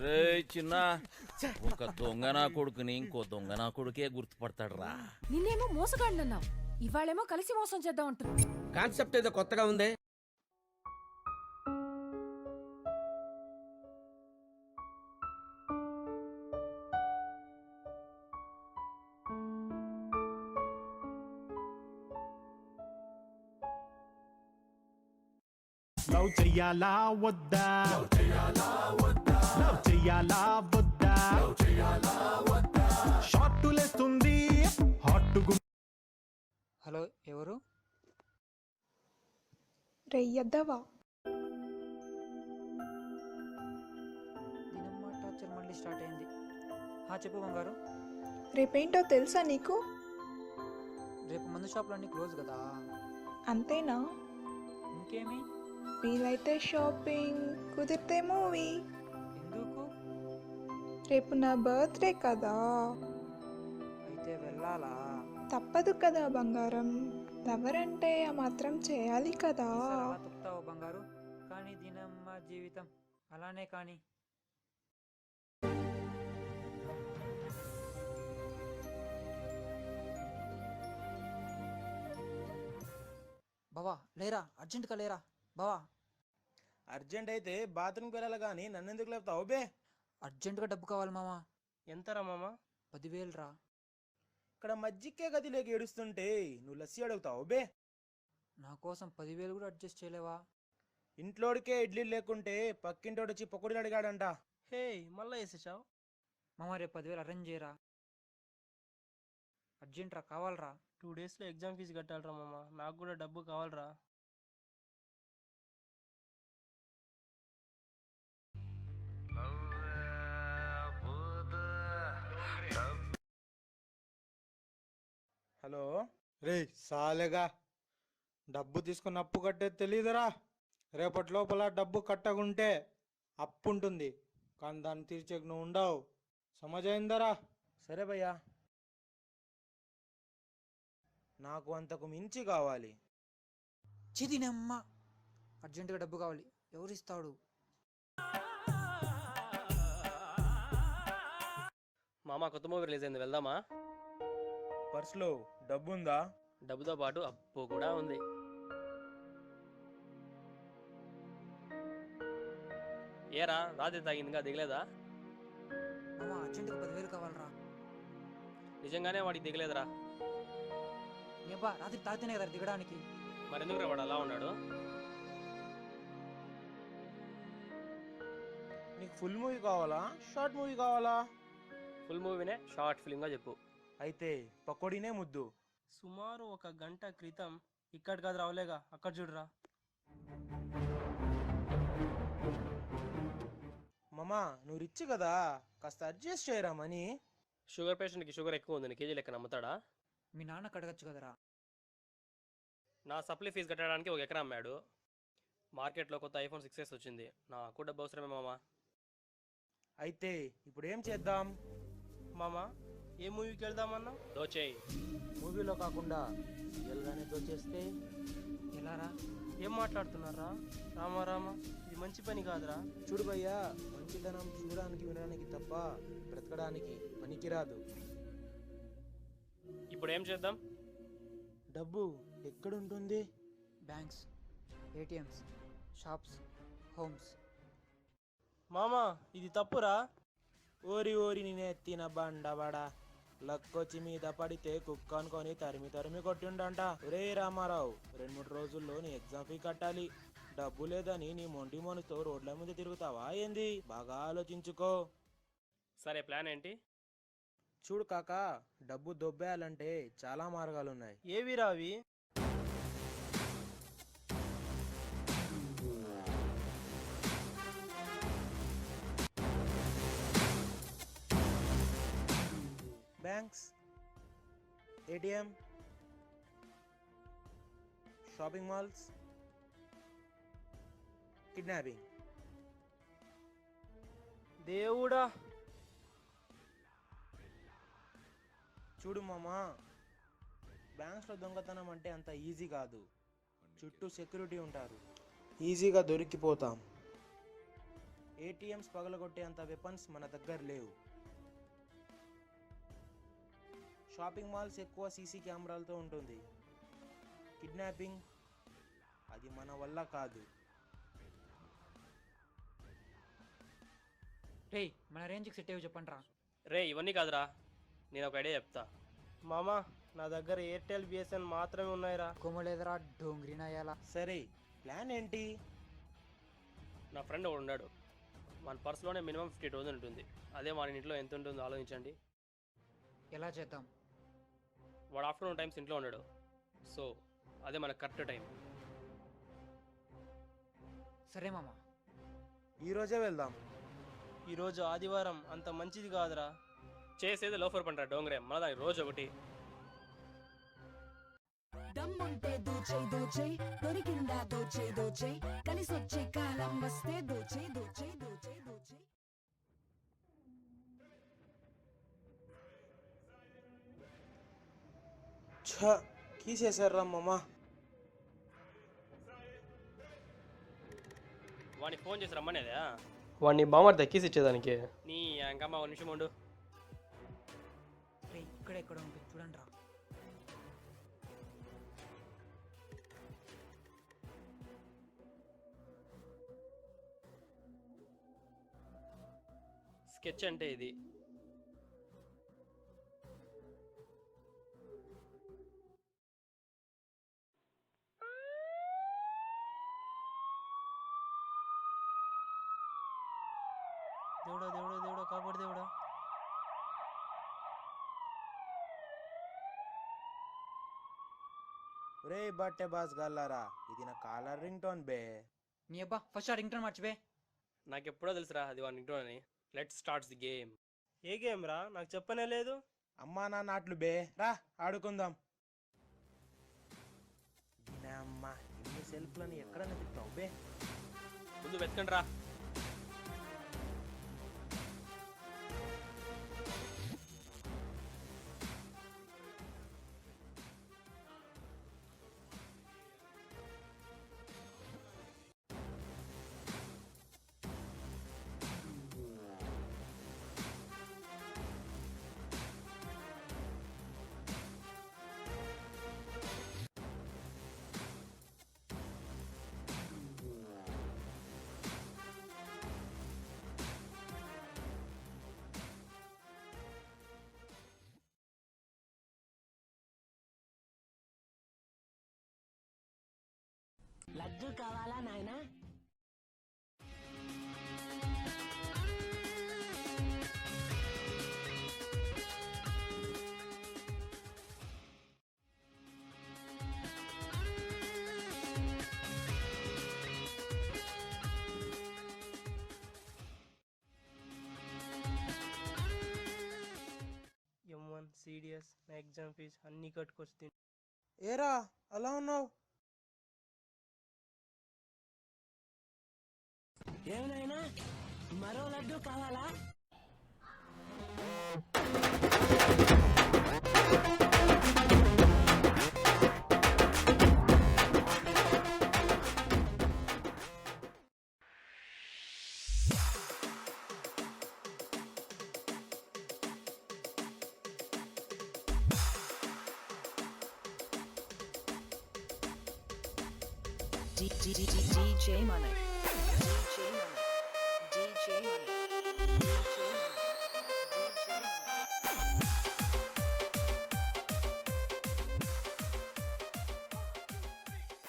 రే చిన్న ఒక దొంగ నా కొడుకుని ఇంకో దొంగ నా కొడుకే గుర్తుపడతాడు రా. నిన్నేమో మోసగాడినన్నావు, ఇవాళేమో కలిసి మోసం చేద్దాం అంటున్నావు. కాన్సెప్ట్ ఏదో కొత్తగా ఉంది. లవ్ చెయ్యాలా వద్దా, లవ్ చెయ్యాలా వద్దా, షార్టులేస్తుంది హాట్. హలో, ఎవరు? రెయ్యద్దవా దీనమ్మ టార్చర్ మళ్ళీ స్టార్ట్ అయింది. చెప్పు బంగారు. రేపేంటో తెలుసా నీకు? రేపు మందు షాపులు అన్నీ క్లోజ్ కదా. అంతేనా? ఇంకేమి? వీలైతే షాపింగ్, కుదిరితే మూవీ. ఎందుకు? రేపు నా బర్త్డే కదా. అయితే వెళ్ళాలా? తప్పదు కదా బంగారం, ఎవరంటే ఆ మాత్రం చేయాలి కదా. ఈసారి అలా తప్పుతావు బంగారు, కానీ దీనమ్మ జీవితం అలానే కానీ. బావా లేరా, అర్జెంట్గా లేరా బావా. అర్జెంట్ అయితే బాత్రూమ్కి వెళ్ళాలి కానీ నన్ను ఎందుకు లేపుతావు బే? అర్జెంటుగా డబ్బు కావాలి మామా. ఎంతరా మామ? 10,000 రా. ఇక్కడ మజ్జిగే గది లేక ఏడుస్తుంటే నువ్వు లస్సీ అడుగుతావు బే? నా కోసం 10,000 కూడా అడ్జస్ట్ చేయలేవా? ఇంట్లోడికే ఇడ్లీ లేకుంటే పక్కింటోడు వచ్చి పకోడీలు అడిగాడంట. హే మళ్ళా వేసేసావు మామ, రేపు 10,000 అరేంజ్ చేయరా. అర్జెంట్ రా, కావాలరా. 2 డేస్లో ఎగ్జామ్ ఫీజు కట్టాలరా మామ, నాకు కూడా డబ్బు కావాలరా. హలో రే సాలేగా, డబ్బు తీసుకుని అప్పు కట్టేది తెలీదురా. రేపటి లోపల డబ్బు కట్టకుంటే అప్పు ఉంటుంది, కానీ దాన్ని తీర్చేకి నువ్వు ఉండవు. సమజైందరా? సరే భయ్యా, నాకు అంతకు మించి కావాలి. చిదినమ్మ, అర్జెంటుగా డబ్బు కావాలి. ఎవరిస్తాడు? మామ కొత్త మూవీ రిలీజ్ అయింది, వెళ్దామా? పర్సులో డబ్బుందా? డబ్బుతో పాటు అప్పు కూడా ఉంది. ఏరా రాత్రి తాగిందిగా దిగలేదా? మామ అర్జెంటుగా 10,000 కావాలరా. నిజంగానే వాడికి దిగలేదురా. ఏబ్బా, రాత్రి తాగితేనే కదా దిగడానికి. మరెందుకు వాడు అలా ఉన్నాడు? నీకు ఫుల్ మూవీ కావాలా, షార్ట్ మూవీ కావాలా? ఫుల్ మూవీనే షార్ట్ ఫిల్మ్గా చెప్పు. అయితే పకోడీనే ముద్దు. సుమారు 1 గంట క్రితం ఇక్కడ కాదు రావులేగా, అక్కడ చూడరా. మామా నువ్వు రిచ్ కదా, కాస్త అడ్జస్ట్ చేయరా మనీ. షుగర్ పేషెంట్కి షుగర్ ఎక్కువ ఉంది, కేజీ లెక్క నమ్ముతాడా? మీ నాన్నకు అడగచ్చు కదరా. నా సప్లై ఫీజు కట్టడానికి 1 ఎకరా అమ్మాడు. మార్కెట్లో కొత్త iPhone 6s వచ్చింది, నాకు డబ్బు అవసరమే మామ. అయితే ఇప్పుడు ఏం చేద్దాం మామ? ఏ మూవీకి వెళ్దామన్నా? దోచేయి. మూవీలో కాకుండా రియల్గానే దోచేస్తే ఎలారా? ఏం మాట్లాడుతున్నారా? రామా ఇది మంచి పని కాదురా. చూడు భయ్యా, మంచితనం చూడడానికి వినడానికి తప్ప బ్రతకడానికి పనికిరాదు. ఇప్పుడు ఏం చేద్దాం? డబ్బు ఎక్కడుంటుంది? Banks, ATMs, shops, homes. మామా ఇది తప్పురా. ఓరి ఓరి నేనే ఎత్తిన బండబడా, లక్కొచ్చి మీద పడితే కుక్క అనుకొని తరిమి తరిమి కొట్టిండంట. ఒరే రామారావు, 2-3 రోజుల్లో నీ ఎగ్జామ్ ఫీ కట్టాలి. డబ్బు లేదని నీ మొండి మనసుతో రోడ్ల మీద తిరుగుతావా ఏంది? బాగా ఆలోచించుకో. సరే, ప్లాన్ ఏంటి? చూడు కాకా, డబ్బు దొబ్బేయాలంటే చాలా మార్గాలున్నాయి. ఏవిరా అవి? Banks, ATM, shopping malls, kidnapping. దేవుడా, చూడు మామా, బ్యాంక్స్లో దొంగతనం అంటే అంత ఈజీ కాదు. చుట్టూ సెక్యూరిటీ ఉంటారు, ఈజీగా దొరికిపోతాం. ఏటీఎంస్ పగలగొట్టే అంత వెపన్స్ మన దగ్గర లేవు. షాపింగ్ మాల్స్ ఎక్కువ సీసీ కెమెరాలతో ఉంటుంది. కిడ్నాపింగ్ అది మన వల్ల కాదు. రేయ్ మన రేంజ్కి సెట్ అయ్యో చెప్పండి రా. రే ఇవన్నీ కాదురా, నేను ఒక ఐడియా చెప్తా. మామా నా దగ్గర ఎయిర్టెల్ బిఎస్ఎన్ మాత్రమే ఉన్నాయిరా. కొమ్మలేదురా డోంగ్రీనా అయ్యాలా. సరే ప్లాన్ ఏంటి? నా ఫ్రెండ్ ఒకడు ఉన్నాడు, మన పర్స్లోనే మినిమం 50,000 ఉంటుంది. అదే మన ఇంట్లో ఎంత ఉంటుందో ఆలోచించండి. ఎలా చేద్దాం? వాడు ఆఫ్టర్నూన్ టైమ్స్ ఇంట్లో ఉన్నాడు, సో అదే మనకు కరెక్ట్ టైం. సరే మామ. ఈరోజే వెళ్దాం. ఈరోజు ఆదివారం అంత మంచిది కాదురా. చేసేది లోఫర్ పంటరా డోంగ్రే, మన దానికి రోజు ఒకటి. దమ్ముంటే దోచే దోచే దొరికిందా దోచే దోచే కలిసొచ్చే కాలం వస్తే దోచే దోచే దోచే దోచే. కీసేసారా మామ? వాడిని ఫోన్ చేసి రమ్మనేదా? వాడిని బామర్ దక్కీసి ఇచ్చేదానికి. నీ అంకమ్మ 1 నిమిషం ఉండు. రే ఇక్కడ ఎక్కడ ఉంటుంది చూడండి రా. స్కెచ్ అంటే ఇది. దేవుడా దేవుడా దేవుడా కాపాడు దేవుడా. రే బట్టే బాస్ గల్లారా, ఇది నా కాలర్ రింగ్ టోన్ బే. నీ అబ్బా ఫస్ట్ ఆ రింగ్ టోన్ మర్చిపోయి. నాకు ఎప్పుడో తెలుసురా అది వాడిని ఇంట్లో అని. Let's start the game. A game రా? నాకు చెప్పనే లేదు. అమ్మా నాన్న ఆటలు బే, రా ఆడుకుందాం. అమ్మా ఇన్ని సెల్ఫ్లని ఎక్కడ వెతుకుతావు బే? ముందు వెతకండి రా. లడ్డు కావాలా నాయనా? M1 CDS నా ఎగ్జామ్ ఫీజ్ అన్ని కట్టుకొచ్చి. ఏరా అలా ఉన్నావు? ఏమైనా మరో లడ్డు కావాలా? DJ Money.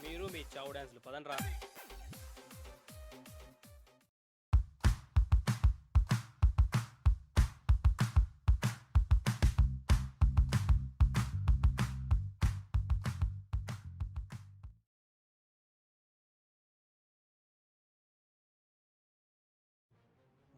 మీరు మీ చావు డాన్స్లు పదండ్రా.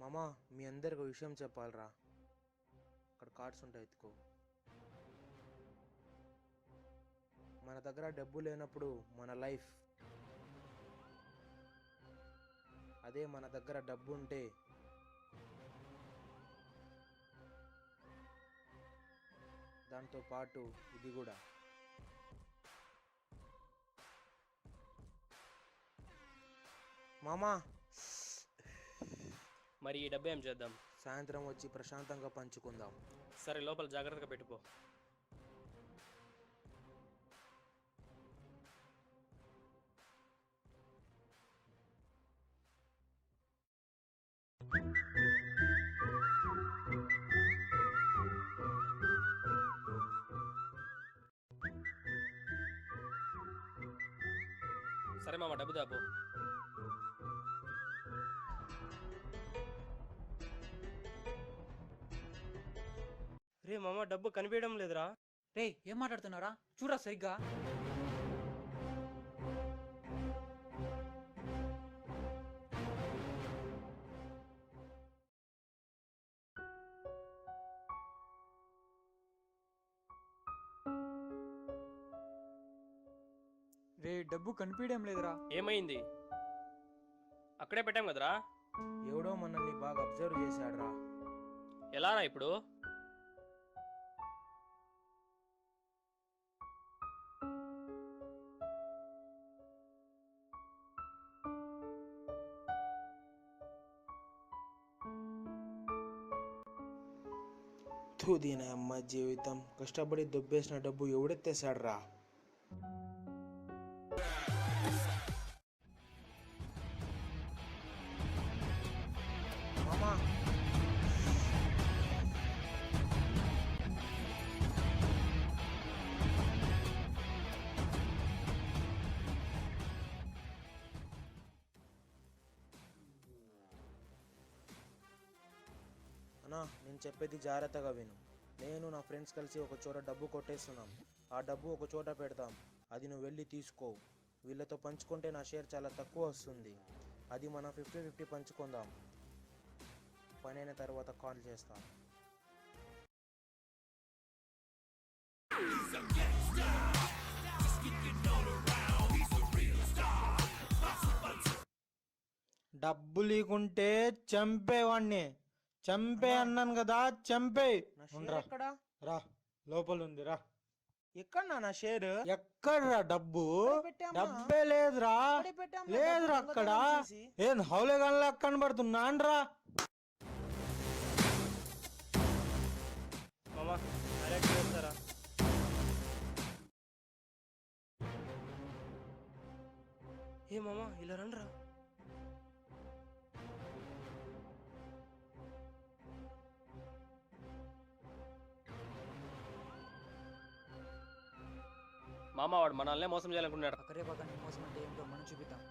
మామా మీ అందరికి ఒక విషయం చెప్పాలరా. అక్కడ కార్డ్స్ ఉంటాయి, ఎత్తుకో. మన దగ్గర డబ్బు లేనప్పుడు మన లైఫ్, అదే మన దగ్గర డబ్బు ఉంటే దాంతో పాటు ఇది కూడా. మామా మరి ఈ డబ్బు ఏం చేద్దాం? సాయంత్రం వచ్చి ప్రశాంతంగా పంచుకుందాం. సరే, లోపల జాగ్రత్తగా పెట్టుకో. సరే మామ, డబ్బు దాపు. రే మామ, డబ్బు కనిపించడం లేదురా. రే ఏం మాట్లాడుతున్నారా? చూడరా సరిగ్గా. రే డబ్బు కనిపించడం లేదురా. ఏమైంది? అక్కడే పెట్టాం కదరా. ఎవడో మనల్ని బాగా అబ్జర్వ్ చేశాడురా. ఎలారా ఇప్పుడు? దీని అమ్మ జీవితం, కష్టపడి దుబ్బేసిన డబ్బు ఎవడెత్తేసాడురా. మామా, అన్నా నేను చెప్పేది జాగ్రత్తగా విను. నేను నా ఫ్రెండ్స్ కలిసి ఒక చోట డబ్బు కొట్టేస్తున్నాం. ఆ డబ్బు ఒక చోట పెడతాం, అది నువ్వు వెళ్ళి తీసుకో. వీళ్ళతో పంచుకుంటే నా షేర్ చాలా తక్కువ వస్తుంది. అది మనం 50-50 పంచుకుందాం. పని అయిన తర్వాత కాల్ చేస్తా. డబ్బు లేకుంటే చంపేవాణ్ణి. చంపే అన్నాను కదా, చంపే. ఎక్కడ రా, లోపల ఉంది రా. ఎక్కడ నా షేర్? ఎక్కడ్రా డబ్బు? డబ్బే లేదురా. లేదురా అక్కడ. ఏం హౌలేగాన్లా కనబడుతున్నాను రా. మామ, అరెస్ట్ చేస్తారా? ఏ మామ, ఇలా రండిరా. మామ, వాడు మనల్నే మోసం చేయాలనుకున్నాడు. అక్కడే పక్కన మోసం అంటే ఏంటో మనం చూపిద్దాం.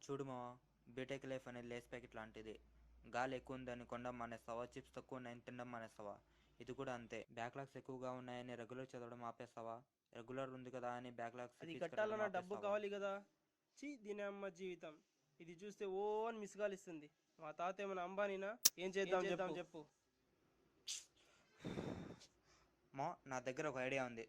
చూడు మావా, బీటెక్ లైఫ్ అనేది లేస్ ప్యాకెట్ లాంటిది. గాలి ఎక్కువ ఉందని కొండ మానేస్తావా, చిప్స్ తక్కువ ఉన్నాయని తినడం మానేస్తావా? ఇది కూడా అంతే. బ్యాక్లాగ్స్ ఎక్కువగా ఉన్నాయని రెగ్యులర్ చదవడం ఆపేస్తావా? రెగ్యులర్ ఉంది కదా అని బ్యాక్లాగ్స్ అది కట్టాలన్న డబ్బు కావాలి కదా. దీని అమ్మ జీవితం, ఇది చూస్తే ఓ అని మిస్గాలిస్తుంది. మా తాత ఏమైనా అంబానీనా? ఏం చేద్దాం చెప్పు. మా నా దగ్గర ఒక ఐడియా ఉంది.